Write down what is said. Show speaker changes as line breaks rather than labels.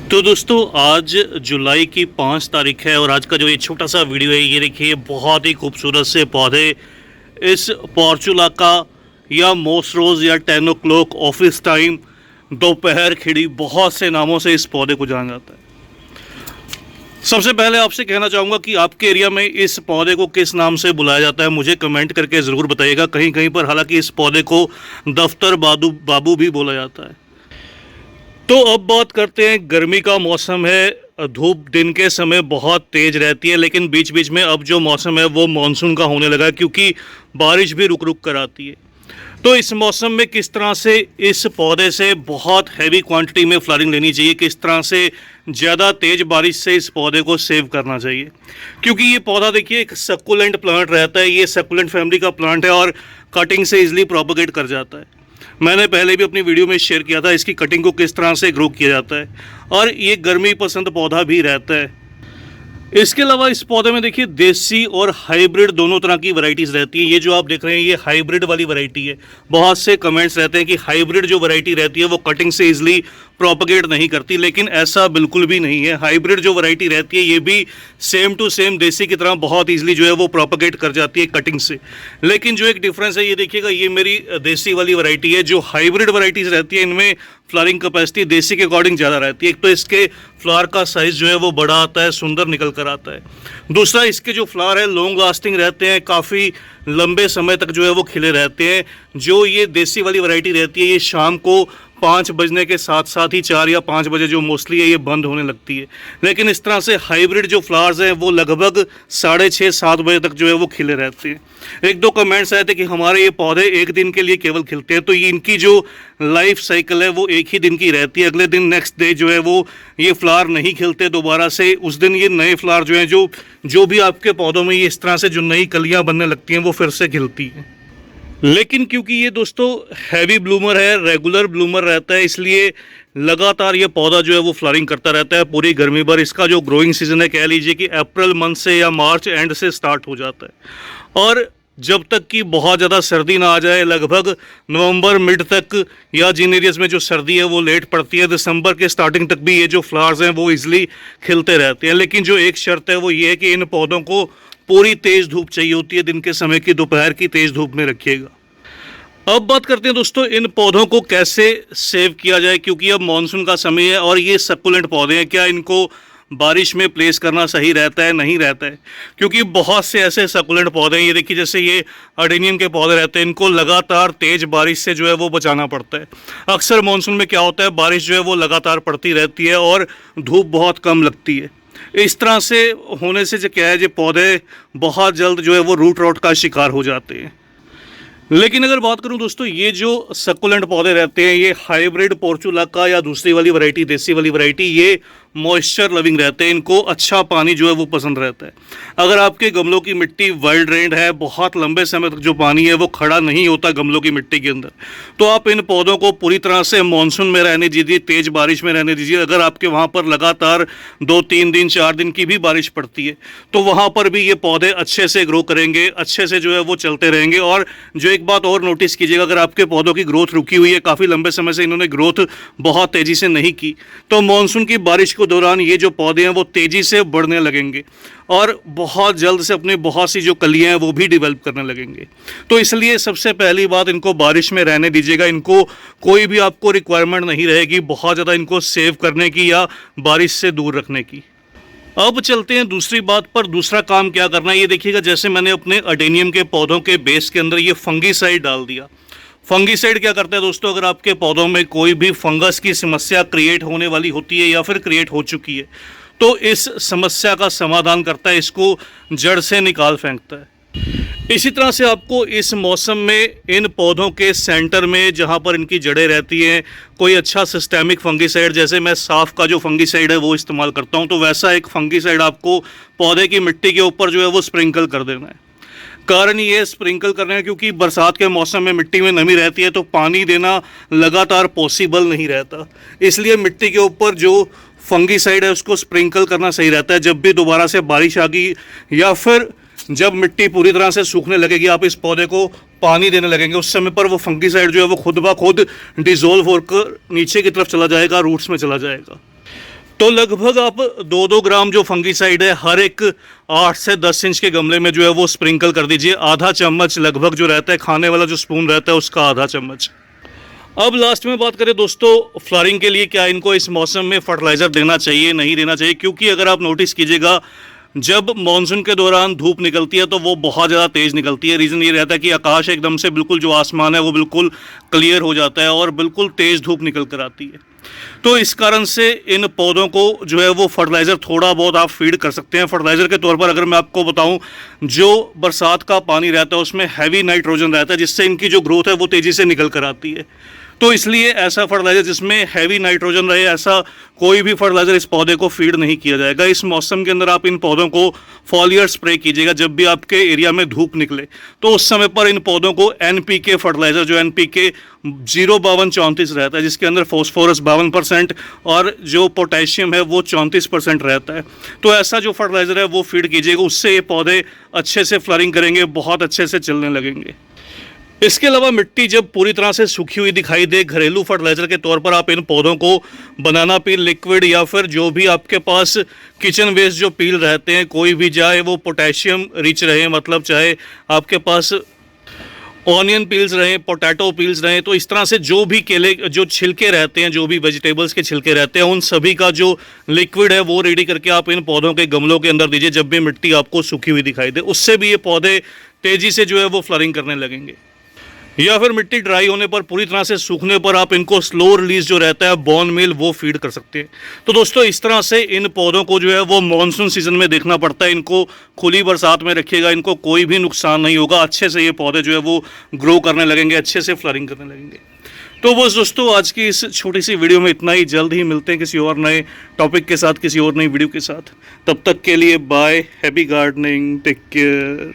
तो दोस्तों आज जुलाई की 5 तारीख है और आज का जो ये छोटा सा वीडियो है ये देखिए बहुत ही खूबसूरत से पौधे इस पॉर्चुला का या मोस रोज़ या 10 o'clock ऑफिस टाइम दोपहर खिड़ी बहुत से नामों से इस पौधे को जाना जाता है। सबसे पहले आपसे कहना चाहूँगा कि आपके एरिया में इस पौधे को किस नाम से बुलाया जाता है मुझे कमेंट करके ज़रूर बताइएगा। कहीं कहीं पर हालांकि इस पौधे को दफ्तर बाबू भी बोला जाता है। तो अब बात करते हैं, गर्मी का मौसम है, धूप दिन के समय बहुत तेज़ रहती है, लेकिन बीच बीच में अब जो मौसम है वो मानसून का होने लगा है क्योंकि बारिश भी रुक रुक कर आती है। तो इस मौसम में किस तरह से इस पौधे से बहुत हैवी क्वांटिटी में फ्लावरिंग लेनी चाहिए, किस तरह से ज़्यादा तेज़ बारिश से इस पौधे को सेव करना चाहिए, क्योंकि ये पौधा देखिए एक सक्कुलेंट प्लांट रहता है। ये सक्कुलेंट फैमिली का प्लांट है और कटिंग से इजीली प्रोपोगेट कर जाता है। मैंने पहले भी अपनी वीडियो में शेयर किया था इसकी कटिंग को किस तरह से ग्रो किया जाता है और ये गर्मी पसंद पौधा भी रहता है। इसके अलावा इस पौधे में देखिए देसी और हाइब्रिड दोनों तरह की वैरायटीज़ रहती हैं। ये जो आप देख रहे हैं ये हाइब्रिड वाली वैरायटी है। बहुत से कमेंट्स रहते हैं कि हाइब्रिड जो वैरायटी रहती है वो कटिंग से इजीली प्रोपगेट नहीं करती, लेकिन ऐसा बिल्कुल भी नहीं है। हाइब्रिड जो वैरायटी रहती है ये भी सेम टू सेम देसी की तरह बहुत ईजिली जो है वो प्रोपगेट कर जाती है कटिंग से। लेकिन जो एक डिफरेंस है ये देखिएगा, ये मेरी देसी वाली वैरायटी है। जो हाइब्रिड वैरायटीज़ रहती है इनमें फ्लावरिंग कैपेसिटी देसी के अकॉर्डिंग ज़्यादा रहती है। एक तो इसके फ्लावर का साइज़ जो है वो बड़ा आता है, सुंदर निकल कर आता है। दूसरा, इसके जो फ्लावर है लॉन्ग लास्टिंग रहते हैं, काफ़ी लंबे समय तक जो है वो खिले रहते हैं। जो ये देसी वाली वैरायटी रहती है ये शाम को 5 बजने के साथ साथ ही 4 या 5 बजे जो मोस्टली है ये बंद होने लगती है। लेकिन इस तरह से हाइब्रिड जो फ्लावर्स हैं वो लगभग 6:30-7 बजे तक जो है वो खिले रहते हैं। एक दो कमेंट्स आए थे कि हमारे ये पौधे एक दिन के लिए केवल खिलते हैं, तो ये इनकी जो लाइफ साइकिल है वो एक ही दिन की रहती है। अगले दिन नेक्स्ट डे जो है वो ये फ्लावर नहीं खिलते दोबारा से। उस दिन ये नए फ्लावर जो हैं जो भी आपके पौधों में ये इस तरह से जो नई कलियाँ बनने लगती हैं वो फिर से खिलती हैं। लेकिन क्योंकि ये दोस्तों हैवी ब्लूमर है, रेगुलर ब्लूमर रहता है, इसलिए लगातार ये पौधा जो है वो फ्लावरिंग करता रहता है पूरी गर्मी भर। इसका जो ग्रोइंग सीजन है कह लीजिए कि अप्रैल मंथ से या मार्च एंड से स्टार्ट हो जाता है और जब तक कि बहुत ज़्यादा सर्दी ना आ जाए, लगभग नवंबर मिड तक, या जिन एरियाज़ में जो सर्दी है वो लेट पड़ती है दिसंबर के स्टार्टिंग तक भी ये जो फ्लावर्स हैं वो ईजिली खिलते रहते हैं। लेकिन जो एक शर्त है वो ये है कि इन पौधों को पूरी तेज़ धूप चाहिए होती है, दिन के समय की दोपहर की तेज़ धूप में रखिएगा। अब बात करते हैं दोस्तों इन पौधों को कैसे सेव किया जाए, क्योंकि अब मानसून का समय है और ये सक्कुलेंट पौधे हैं। क्या इनको बारिश में प्लेस करना सही रहता है, नहीं रहता है? क्योंकि बहुत से ऐसे सक्कुलेंट पौधे हैं, ये देखिए जैसे ये अडेनियम के पौधे रहते हैं, इनको लगातार तेज़ बारिश से जो है वो बचाना पड़ता है। अक्सर मानसून में क्या होता है, बारिश जो है वो लगातार पड़ती रहती है और धूप बहुत कम लगती है। इस तरह से होने से जो क्या है, जो पौधे बहुत जल्द जो है वो रूट रॉट का शिकार हो जाते हैं। लेकिन अगर बात करूं दोस्तों, ये जो सक्कुलेंट पौधे रहते हैं ये हाइब्रिड पोर्चुला का या दूसरी वाली वैरायटी देसी वाली वैरायटी, ये मॉइस्चर लविंग रहते हैं। इनको अच्छा पानी जो है वो पसंद रहता है। अगर आपके गमलों की मिट्टी वेल ड्रेन्ड है, बहुत लंबे समय तक जो पानी है वो खड़ा नहीं होता गमलों की मिट्टी के अंदर, तो आप इन पौधों को पूरी तरह से मानसून में रहने दीजिए, तेज़ बारिश में रहने दीजिए। अगर आपके वहाँ पर लगातार 2-3 दिन 4 दिन की भी बारिश पड़ती है तो वहाँ पर भी ये पौधे अच्छे से ग्रो करेंगे, अच्छे से जो है वो चलते रहेंगे। और जो एक बात और नोटिस कीजिएगा, अगर आपके पौधों की ग्रोथ रुकी हुई है, काफ़ी लंबे समय से इन्होंने ग्रोथ बहुत तेज़ी से नहीं की, तो मानसून की बारिश के दौरान ये जो पौधे हैं वो तेज़ी से बढ़ने लगेंगे और बहुत जल्द से अपनी बहुत सी जो कलियां हैं वो भी डेवलप करने लगेंगे। तो इसलिए सबसे पहली बात, इनको बारिश में रहने दीजिएगा। इनको कोई भी आपको रिक्वायरमेंट नहीं रहेगी बहुत ज़्यादा इनको सेव करने की या बारिश से दूर रखने की। अब चलते हैं दूसरी बात पर। दूसरा काम क्या करना है ये देखिएगा, जैसे मैंने अपने अडेनियम के पौधों के बेस के अंदर ये फंगीसाइड डाल दिया। फंगीसाइड क्या करता है दोस्तों, अगर आपके पौधों में कोई भी फंगस की समस्या क्रिएट होने वाली होती है या फिर क्रिएट हो चुकी है तो इस समस्या का समाधान करता है, इसको जड़ से निकाल फेंकता है। इसी तरह से आपको इस मौसम में इन पौधों के सेंटर में जहां पर इनकी जड़ें रहती हैं कोई अच्छा सिस्टेमिक फंगीसाइड, जैसे मैं साफ का जो फंगीसाइड है वो इस्तेमाल करता हूं, तो वैसा एक फंगीसाइड आपको पौधे की मिट्टी के ऊपर जो है वो स्प्रिंकल कर देना है। कारण ये स्प्रिंकल करना है क्योंकि बरसात के मौसम में मिट्टी में नमी रहती है तो पानी देना लगातार पॉसिबल नहीं रहता, इसलिए मिट्टी के ऊपर जो फंगीसाइड है उसको स्प्रिंकल करना सही रहता है। जब भी दोबारा से बारिश आ गई या फिर जब मिट्टी पूरी तरह से सूखने लगेगी, आप इस पौधे को पानी देने लगेंगे, उस समय पर वो फंगीसाइड जो है वो खुद ब खुद डिजोल्व होकर नीचे की तरफ चला जाएगा, रूट्स में चला जाएगा। तो लगभग आप 2-2 ग्राम जो फंगीसाइड है हर एक 8 से 10 इंच के गमले में जो है वो स्प्रिंकल कर दीजिए। आधा चम्मच लगभग जो रहता है, खाने वाला जो स्पून रहता है उसका आधा चम्मच। अब लास्ट में बात करें दोस्तों फ्लावरिंग के लिए क्या इनको इस मौसम में फर्टिलाइज़र देना चाहिए नहीं देना चाहिए, क्योंकि अगर आप नोटिस कीजिएगा जब मानसून के दौरान धूप निकलती है तो वो बहुत ज़्यादा तेज़ निकलती है। रीज़न ये रहता है कि आकाश एकदम से बिल्कुल जो आसमान है वो बिल्कुल क्लियर हो जाता है और बिल्कुल तेज़ धूप निकल कर आती है। तो इस कारण से इन पौधों को जो है वो फर्टिलाइज़र थोड़ा बहुत आप फीड कर सकते हैं। फर्टिलाइज़र के तौर पर अगर मैं आपको बताऊं, जो बरसात का पानी रहता है उसमें हैवी नाइट्रोजन रहता है जिससे इनकी जो ग्रोथ है वो तेज़ी से निकल कर आती है। तो इसलिए ऐसा फर्टिलाइज़र जिसमें हैवी नाइट्रोजन रहे, ऐसा कोई भी फर्टिलाइज़र इस पौधे को फीड नहीं किया जाएगा। इस मौसम के अंदर आप इन पौधों को फॉलियर स्प्रे कीजिएगा जब भी आपके एरिया में धूप निकले। तो उस समय पर इन पौधों को NPK फर्टिलाइज़र, जो NPK 05234 रहता है, जिसके अंदर फॉस्फोरस 52% और जो पोटेशियम है वो 34% रहता है, तो ऐसा जो फर्टिलाइज़र है वो फीड कीजिएगा। उससे ये पौधे अच्छे से फ्लरिंग करेंगे, बहुत अच्छे से चलने लगेंगे। इसके अलावा मिट्टी जब पूरी तरह से सूखी हुई दिखाई दे, घरेलू फर्टिलाइज़र के तौर पर आप इन पौधों को बनाना पील लिक्विड या फिर जो भी आपके पास किचन वेस्ट जो पील रहते हैं, कोई भी जाए वो पोटेशियम रिच रहे, मतलब चाहे आपके पास ऑनियन पील्स रहें, पोटैटो पील्स रहें, तो इस तरह से जो भी केले जो छिलके रहते हैं, जो भी वेजिटेबल्स के छिलके रहते हैं, उन सभी का जो लिक्विड है वो रेडी करके आप इन पौधों के गमलों के अंदर दीजिए जब भी मिट्टी आपको सूखी हुई दिखाई दे। उससे भी ये पौधे तेज़ी से जो है वो फ्लरिंग करने लगेंगे। या फिर मिट्टी ड्राई होने पर, पूरी तरह से सूखने पर आप इनको स्लो रिलीज जो रहता है बोन मील वो फीड कर सकते हैं। तो दोस्तों इस तरह से इन पौधों को जो है वो मॉनसून सीजन में देखना पड़ता है। इनको खुली बरसात में रखिएगा, इनको कोई भी नुकसान नहीं होगा, अच्छे से ये पौधे जो है वो ग्रो करने लगेंगे, अच्छे से फ्लरिंग करने लगेंगे। तो बस दोस्तों आज की इस छोटी सी वीडियो में इतना ही। जल्द ही मिलते हैं किसी और नए टॉपिक के साथ, किसी और नई वीडियो के साथ। तब तक के लिए bye, happy gardening, take care.